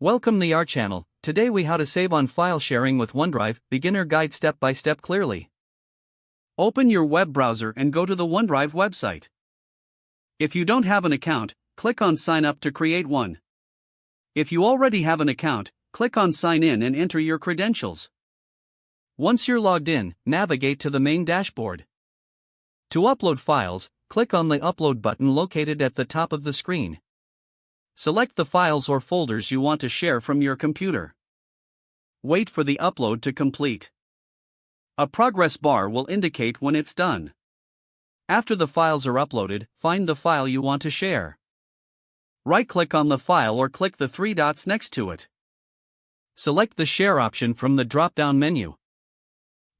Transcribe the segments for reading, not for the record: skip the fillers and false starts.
Welcome to our channel. Today we how to save on file sharing with OneDrive, beginner guide step by step clearly. Open your web browser and go to the OneDrive website. If you don't have an account, click on sign up to create one. If you already have an account, click on sign in and enter your credentials. Once you're logged in, navigate to the main dashboard. To upload files, click on the upload button located at the top of the screen. Select the files or folders you want to share from your computer. Wait for the upload to complete. A progress bar will indicate when it's done. After the files are uploaded, find the file you want to share. Right-click on the file or click the three dots next to it. Select the Share option from the drop-down menu.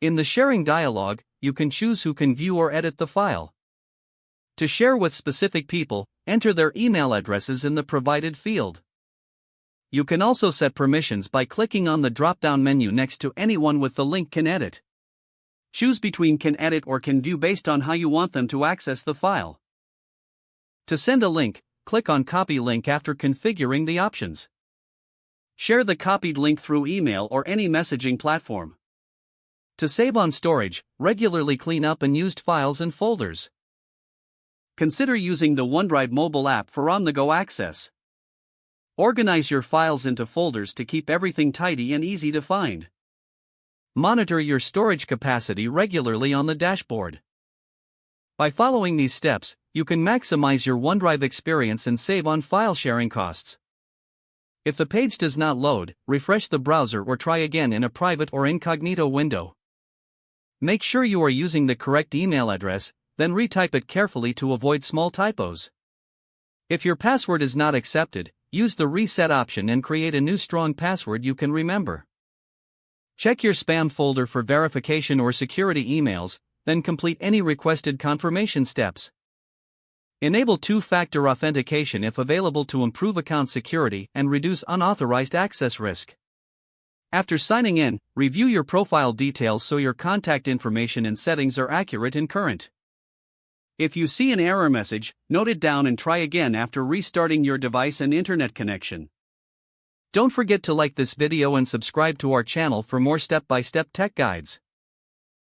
In the sharing dialog, you can choose who can view or edit the file. To share with specific people, enter their email addresses in the provided field. You can also set permissions by clicking on the drop-down menu next to anyone with the link can edit. Choose between can edit or can view based on how you want them to access the file. To send a link, click on Copy Link after configuring the options. Share the copied link through email or any messaging platform. To save on storage, regularly clean up unused files and folders. Consider using the OneDrive mobile app for on-the-go access. Organize your files into folders to keep everything tidy and easy to find. Monitor your storage capacity regularly on the dashboard. By following these steps, you can maximize your OneDrive experience and save on file sharing costs. If the page does not load, refresh the browser or try again in a private or incognito window. Make sure you are using the correct email address, then retype it carefully to avoid small typos. If your password is not accepted, use the reset option and create a new strong password you can remember. Check your spam folder for verification or security emails, then complete any requested confirmation steps. Enable two-factor authentication if available to improve account security and reduce unauthorized access risk. After signing in, review your profile details so your contact information and settings are accurate and current. If you see an error message, note it down and try again after restarting your device and internet connection. Don't forget to like this video and subscribe to our channel for more step-by-step tech guides.